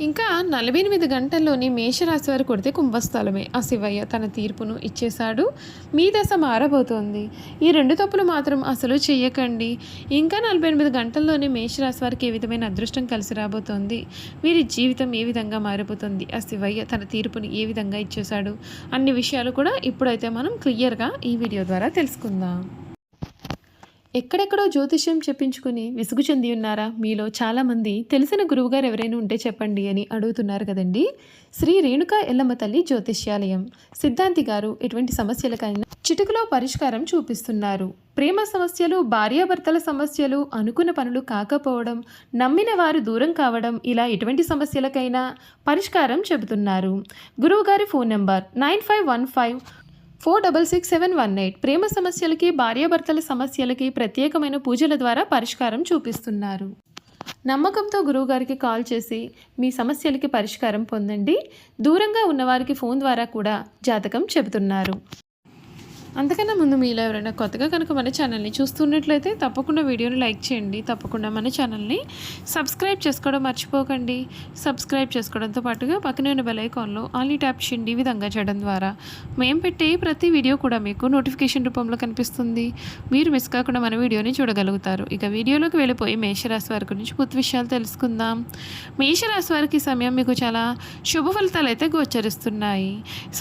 ఇంకా 48 గంటల్లోని మేషరాశి వారు కొడితే కుంభస్థలమే. ఆ శివయ్య తన తీర్పును ఇచ్చేశాడు. మీ దశ మారబోతోంది. ఈ 2 తప్పులు మాత్రం అసలు చెయ్యకండి. ఇంకా 48 గంటల్లోనే మేషరాశి వారికి ఏ విధమైన అదృష్టం కలిసి రాబోతోంది. వీరి జీవితం ఏ విధంగా మారిపోతుంది. ఆ శివయ్య తన తీర్పుని ఏ విధంగా ఇచ్చేశాడు. అన్ని విషయాలు కూడా ఇప్పుడైతే మనం క్లియర్‌గా ఈ వీడియో ద్వారా తెలుసుకుందాం. ఎక్కడెక్కడో జ్యోతిష్యం చెప్పించుకుని విసుగు చెంది ఉన్నారా? మీలో చాలామంది తెలిసిన గురువుగారు ఎవరైనా ఉంటే చెప్పండి అని అడుగుతున్నారు కదండి. శ్రీ రేణుకా ఎల్లమ్మ తల్లి జ్యోతిష్యాలయం సిద్ధాంతి గారు ఎటువంటి సమస్యలకైనా చిటికలో పరిష్కారం చూపిస్తున్నారు. ప్రేమ సమస్యలు, భార్యాభర్తల సమస్యలు, అనుకున్న పనులు కాకపోవడం, నమ్మిన వారు దూరం కావడం, ఇలా ఎటువంటి సమస్యలకైనా పరిష్కారం చెబుతున్నారు. గురువుగారి ఫోన్ నంబర్ 9515466718. ప్రేమ సమస్యలకి, భార్యాభర్తల సమస్యలకి ప్రత్యేకమైన పూజల ద్వారా పరిష్కారం చూపిస్తున్నారు. నమ్మకంతో గురువుగారికి కాల్ చేసి మీ సమస్యలకి పరిష్కారం పొందండి. దూరంగా ఉన్నవారికి ఫోన్ ద్వారా కూడా జాతకం చెబుతున్నారు. అంతకన్నా ముందు మీలో ఎవరైనా కొత్తగా కనుక మన ఛానల్ని చూస్తున్నట్లయితే తప్పకుండా వీడియోని లైక్ చేయండి. తప్పకుండా మన ఛానల్ని సబ్స్క్రైబ్ చేసుకోవడం మర్చిపోకండి. సబ్స్క్రైబ్ చేసుకోవడంతో పాటుగా పక్కనే ఉన్న బెల్ ఐకాన్లో ఆల్ని ట్యాప్ చేయండి. ఈ విధంగా చేయడం ద్వారా మేము పెట్టే ప్రతి వీడియో కూడా మీకు నోటిఫికేషన్ రూపంలో కనిపిస్తుంది. మీరు మిస్ కాకుండా మన వీడియోని చూడగలుగుతారు. ఇక వీడియోలోకి వెళ్ళిపోయి మేషరాశి వారి గురించి పూర్తి విషయాలు తెలుసుకుందాం. మేషరాశి వారికి సమయం మీకు చాలా శుభ ఫలితాలు అయితే గోచరిస్తున్నాయి.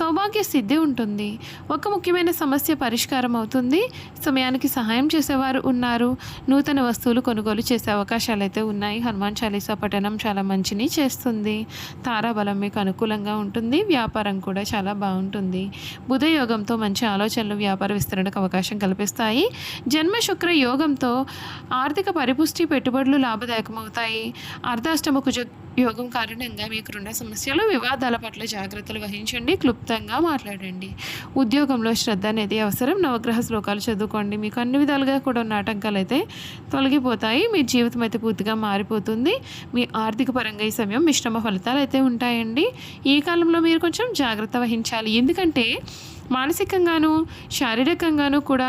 సౌభాగ్య సిద్ధి ఉంటుంది. ఒక ముఖ్యమైన సమస్య పరిష్కారం అవుతుంది. సమయానికి సహాయం చేసేవారు ఉన్నారు. నూతన వస్తువులు కొనుగోలు చేసే అవకాశాలు అయితే ఉన్నాయి. హనుమాన్ చాలీసా పఠనం చాలా మంచిని చేస్తుంది. తారాబలం మీకు అనుకూలంగా ఉంటుంది. వ్యాపారం కూడా చాలా బాగుంటుంది. బుధ యోగంతో మంచి ఆలోచనలు వ్యాపార విస్తరణకు అవకాశం కల్పిస్తాయి. జన్మ శుక్ర యోగంతో ఆర్థిక పరిపుష్టి, పెట్టుబడులు లాభదాయకమవుతాయి. అర్ధాష్టమ కుజ యోగం కారణంగా మీకు రుణ సమస్యలు, వివాదాల పట్ల జాగ్రత్తలు వహించండి. క్లుప్తంగా మాట్లాడండి. ఉద్యోగంలో శ్రద్ధ అనేది అవసరం. నవగ్రహ శ్లోకాలు చదువుకోండి. మీకు అన్ని విధాలుగా కూడా ఉన్న ఆటంకాలు అయితే తొలగిపోతాయి. మీ జీవితం అయితే పూర్తిగా మారిపోతుంది. మీ ఆర్థిక పరంగా ఈ సమయం మిశ్రమ ఫలితాలు అయితే ఉంటాయండి. ఈ కాలంలో మీరు కొంచెం జాగ్రత్త వహించాలి. ఎందుకంటే మానసికంగాను, శారీరకంగాను కూడా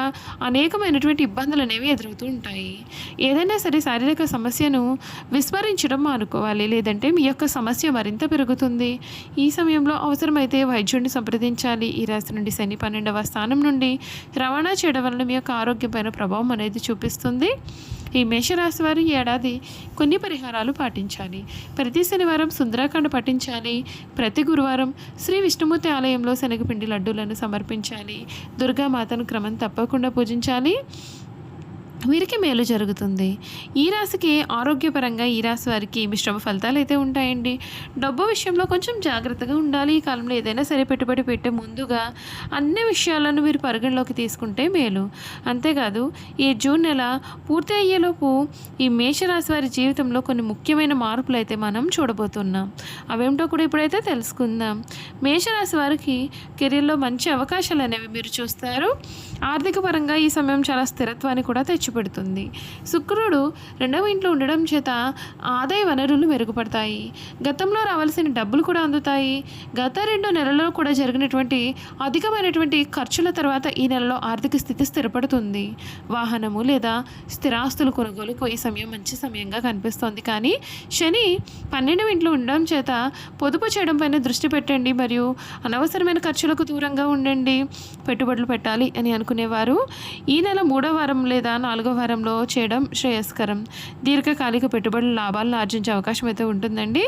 అనేకమైనటువంటి ఇబ్బందులు అనేవి ఎదురవుతూ ఉంటాయి. ఏదైనా సరే శారీరక సమస్యను విస్మరించడం మానుకోవాలి. లేదంటే మీ యొక్క సమస్య మరింత పెరుగుతుంది. ఈ సమయంలో అవసరమైతే వైద్యుడిని సంప్రదించాలి. ఈ రాశి నుండి శని 12వ స్థానం నుండి రవాణా చేయడం వలన మీ యొక్క ఆరోగ్యం పైన ప్రభావం అనేది చూపిస్తుంది. ఈ మేషరాశి వారు ఈ ఏడాది కొన్ని పరిహారాలు పాటించాలి. ప్రతి శనివారం సుందరాకాండ పఠించాలి. ప్రతి గురువారం శ్రీ విష్ణుమూర్తి ఆలయంలో శనగపిండి లడ్డూలను సమర్పించాలి. దుర్గామాతను క్రమం తప్పకుండా పూజించాలి. వీరికి మేలు జరుగుతుంది. ఈ రాశికి ఆరోగ్యపరంగా ఈ రాశి వారికి మిశ్రమ ఫలితాలు అయితే ఉంటాయండి. డబ్బు విషయంలో కొంచెం జాగ్రత్తగా ఉండాలి. ఈ కాలంలో ఏదైనా సరే పెట్టుబడి పెట్టే ముందుగా అన్ని విషయాలను మీరు పరిగణలోకి తీసుకుంటే మేలు. అంతేకాదు ఈ జూన్ నెల పూర్తి అయ్యేలోపు ఈ మేషరాశి వారి జీవితంలో కొన్ని ముఖ్యమైన మార్పులు అయితే మనం చూడబోతున్నాం. అవేమిటో కూడా ఇప్పుడైతే తెలుసుకుందాం. మేషరాశి వారికి కెరీర్లో మంచి అవకాశాలు అనేవి మీరు చూస్తారు. ఆర్థిక పరంగా ఈ సమయం చాలా స్థిరత్వాన్ని కూడా తెచ్చిపెడుతుంది. శుక్రుడు 2వ ఇంట్లో ఉండడం చేత ఆదాయ వనరులు మెరుగుపడతాయి. గతంలో రావాల్సిన డబ్బులు కూడా అందుతాయి. గత 2 నెలల్లో కూడా జరిగినటువంటి అధికమైనటువంటి ఖర్చుల తర్వాత ఈ నెలలో ఆర్థిక స్థితి స్థిరపడుతుంది. వాహనము లేదా స్థిరాస్తులు కొనుగోలుకు ఈ సమయం మంచి సమయంగా కనిపిస్తోంది. కానీ శని 12వ ఇంట్లో ఉండడం చేత పొదుపు చేయడం పైన దృష్టి పెట్టండి. మరియు అనవసరమైన ఖర్చులకు దూరంగా ఉండండి. పెట్టుబడులు పెట్టాలి అని అనుకునేవారు ఈ నెల 3వ వారం లేదా 4వ వారంలో చేయడం శ్రేయస్కరం. దీర్ఘకాలిక పెట్టుబడుల లాభాలను ఆర్జించే అవకాశం అయితే ఉంటుందండి.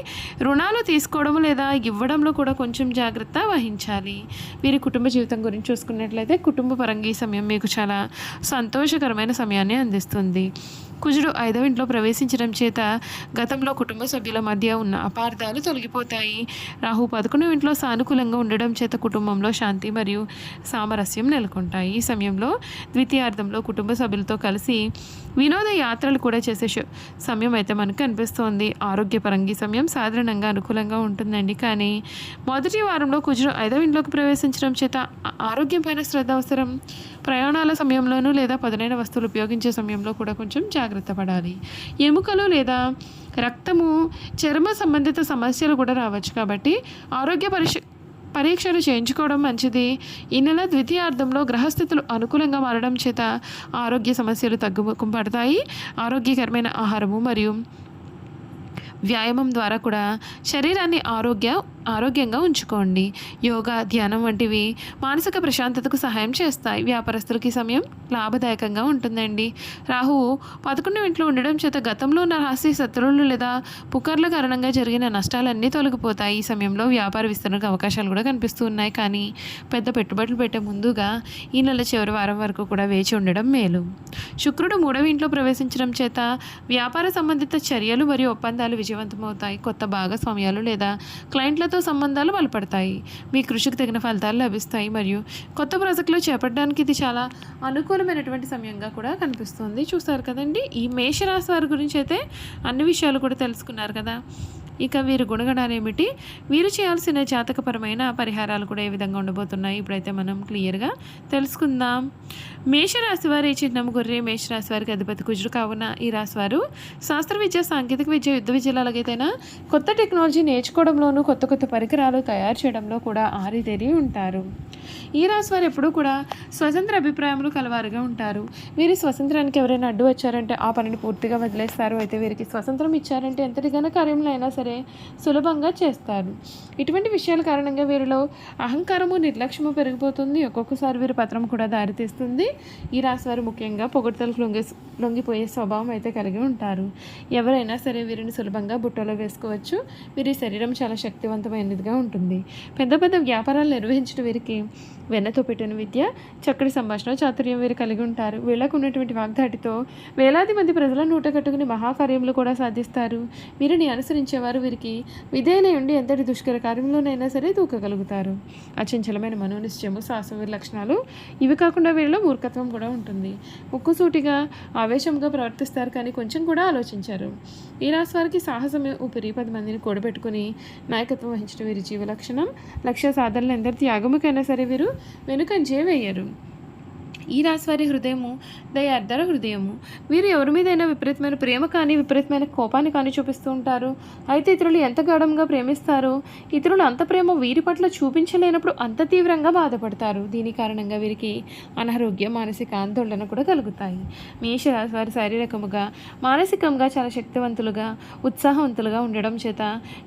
రుణాలు తీసుకోవడం లేదా ఇవ్వడంలో కూడా కొంచెం జాగ్రత్త వహించాలి. వీరి కుటుంబ జీవితం గురించి చూసుకున్నట్లయితే కుటుంబ పరంగా ఈ సమయం మీకు చాలా సంతోషకరమైన సమయాన్ని అందిస్తుంది. కుజుడు 5వ ఇంట్లో ప్రవేశించడం చేత గతంలో కుటుంబ సభ్యుల మధ్య ఉన్న అపార్థాలు తొలగిపోతాయి. రాహు 11వ ఇంట్లో సానుకూలంగా ఉండడం చేత కుటుంబంలో శాంతి మరియు సామరస్యం నెలకొంటాయి. ఈ సమయంలో ద్వితీయార్థంలో కుటుంబ సభ్యులతో కలిసి వినోద యాత్రలు కూడా చేసే సమయం అయితే మనకు కనిపిస్తోంది. ఆరోగ్యపరంగా ఈ సమయం సాధారణంగా అనుకూలంగా ఉంటుందండి. కానీ మొదటి వారంలో కుజుడు 5వ ఇంట్లోకి ప్రవేశించడం చేత ఆరోగ్యం పైన శ్రద్ధ అవసరం. ప్రయాణాల సమయంలోనూ లేదా పదునైన వస్తువులు ఉపయోగించే సమయంలో కూడా కొంచెం జాగ్రత్త పడాలి. ఎముకలు లేదా రక్తము, చర్మ సంబంధిత సమస్యలు కూడా రావచ్చు. కాబట్టి ఆరోగ్య పరీక్షలు చేయించుకోవడం మంచిది. ఈ నెల ద్వితీయార్థంలో గ్రహస్థితులు అనుకూలంగా మారడం చేత ఆరోగ్య సమస్యలు తగ్గుముఖం పడతాయి. ఆరోగ్యకరమైన ఆహారము మరియు వ్యాయామం ద్వారా కూడా శరీరాన్ని ఆరోగ్యంగా ఉంచుకోండి. యోగా, ధ్యానం వంటివి మానసిక ప్రశాంతతకు సహాయం చేస్తాయి. వ్యాపారస్తులకి సమయం లాభదాయకంగా ఉంటుందండి. రాహువు 11వ ఇంట్లో ఉండడం చేత గతంలో ఉన్న రహస్య శత్రువులు లేదా పుకార్ల కారణంగా జరిగిన నష్టాలన్నీ తొలగిపోతాయి. ఈ సమయంలో వ్యాపార విస్తరణకు అవకాశాలు కూడా కనిపిస్తూ ఉన్నాయి. కానీ పెద్ద పెట్టుబడులు పెట్టే ముందుగా ఈ నెల చివరి వారం వరకు కూడా వేచి ఉండడం మేలు. శుక్రుడు 3వ ఇంట్లో ప్రవేశించడం చేత వ్యాపార సంబంధిత చర్యలు మరియు ఒప్పందాలు విజయవంతమవుతాయి. కొత్త భాగస్వామ్యాలు లేదా క్లయింట్లతో సంబంధాలు బలపడతాయి. మీ కృషికి తగిన ఫలితాలు లభిస్తాయి మరియు కొత్త ప్రాజెక్టులు చేపట్టడానికి ఇది చాలా అనుకూలమైనటువంటి సమయంగా కూడా కనిపిస్తుంది. చూసారు కదండి, ఈ మేషరాశి వారి గురించి అయితే అన్ని విషయాలు కూడా తెలుసుకున్నారు కదా. ఇక వీరి గుణగణాలు ఏమిటి, వీరు చేయాల్సిన జాతకపరమైన పరిహారాలు కూడా ఏ విధంగా ఉండబోతున్నాయి ఇప్పుడైతే మనం క్లియర్గా తెలుసుకుందాం. మేషరాశి వారి చిహ్నం గొర్రె. మేషరాశి వారికి అధిపతి కుజుడు కావున ఈ రాశి వారు శాస్త్ర విద్య, సాంకేతిక విద్య, యుద్ధ విద్యలు అలాగైతేనా కొత్త టెక్నాలజీ నేర్చుకోవడంలోనూ కొత్త కొత్త పరికరాలు తయారు చేయడంలో కూడా ఆరితేరి ఉంటారు. ఈ రాశి వారు ఎప్పుడూ కూడా స్వతంత్ర అభిప్రాయములు కలవారుగా ఉంటారు. వీరి స్వతంత్రానికి ఎవరైనా అడ్డు వచ్చారంటే ఆ పనిని పూర్తిగా వదిలేస్తారు. అయితే వీరికి స్వతంత్రం ఇచ్చారంటే ఎంతటి ఘన కార్యంలో అయినా సరే సులభంగా చేస్తారు. ఇటువంటి విషయాల కారణంగా వీరిలో అహంకారము, నిర్లక్ష్యము పెరిగిపోతుంది. ఒక్కొక్కసారి వీరి పత్రం కూడా దారితీస్తుంది. ఈ రాశి వారు ముఖ్యంగా పొగడ్తలకు లొంగిపోయే స్వభావం అయితే కలిగి ఉంటారు. ఎవరైనా సరే వీరిని సులభంగా బుట్టలో వేసుకోవచ్చు. వీరి శరీరం చాలా శక్తివంతమైనదిగా ఉంటుంది. పెద్ద పెద్ద వ్యాపారాలు నిర్వహించడం వీరికి వెన్నతో పెట్టిన విద్య, చక్కటి సంభాషణ చాతుర్యం వీరు కలిగి ఉంటారు. వీళ్ళకు ఉన్నటువంటి వాగ్దాటితో వేలాది మంది ప్రజల నూట కట్టుకుని మహాకార్యములు కూడా సాధిస్తారు. వీరిని అనుసరించేవారు వీరికి విధేయులై ఉండి ఎంతటి దుష్కర కార్యంలోనైనా సరే దూకగలుగుతారు. అచంచలమైన మనోనిశ్చయము, సాహసం వీరి లక్షణాలు. ఇవి కాకుండా వీరిలో మూర్ఖత్వం కూడా ఉంటుంది. ముక్కుసూటిగా ఆవేశంగా ప్రవర్తిస్తారు, కానీ కొంచెం కూడా ఆలోచించారు. ఈ రాశి వారికి సాహసం ఊపిరి 10 మందిని కూడబెట్టుకుని నాయకత్వం వహించడం వీరి జీవ లక్షణం. లక్ష్య సాధనలు ఎందరి త్యాగముకైనా సరే వీరు వెనుకంజే వేయరు. ఈ రాశి వారి హృదయము దయార్ద్ర హృదయము. వీరు ఎవరి మీదైనా విపరీతమైన ప్రేమ కానీ విపరీతమైన కోపాన్ని కానీ చూపిస్తూ ఉంటారు. అయితే ఇతరులు ఎంత గాఢంగా ప్రేమిస్తారో ఇతరులు అంత ప్రేమ వీరి పట్ల చూపించలేనప్పుడు అంత తీవ్రంగా బాధపడతారు. దీని కారణంగా వీరికి అనారోగ్యం, మానసిక ఆందోళన కూడా కలుగుతాయి. మేషరాశి వారి శారీరకముగా, మానసికంగా చాలా శక్తివంతులుగా, ఉత్సాహవంతులుగా ఉండడం చేత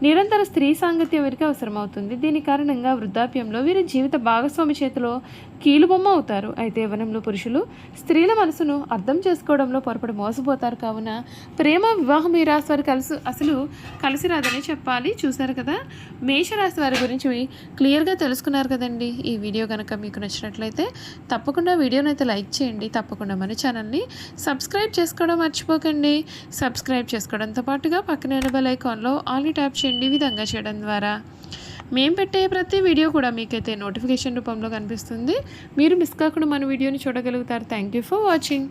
నిరంతర స్త్రీ సాంగత్యం వీరికి అవసరమవుతుంది. దీని కారణంగా వృద్ధాప్యంలో వీరి జీవిత భాగస్వామి చేతిలో కీలుబొమ్మ అవుతారు. అయితే యవ్వనంలో పురుషులు స్త్రీల మనసును అర్థం చేసుకోవడంలో పొరపడి మోసపోతారు. కావున ప్రేమ, వివాహం ఈ రాశి వారికి అసలు కలిసి రాదని చెప్పాలి. చూసారు కదా, మేషరాశి వారి గురించి క్లియర్గా తెలుసుకున్నారు కదండి. ఈ వీడియో కనుక మీకు నచ్చినట్లయితే తప్పకుండా వీడియోని అయితే లైక్ చేయండి. తప్పకుండా మన ఛానల్ని సబ్స్క్రైబ్ చేసుకోవడం మర్చిపోకండి. సబ్స్క్రైబ్ చేసుకోవడంతో పాటుగా పక్కనే ఉన్న బెల్ ఐకాన్లో ఆల్ని ట్యాప్ చేయండి. ఈ విధంగా చేయడం ద్వారా మేము పెట్టే ప్రతి వీడియో కూడా మీకైతే నోటిఫికేషన్ రూపంలో కనిపిస్తుంది. మీరు మిస్ కాకుండా మన వీడియోని చూడగలుగుతారు. Thank you for watching.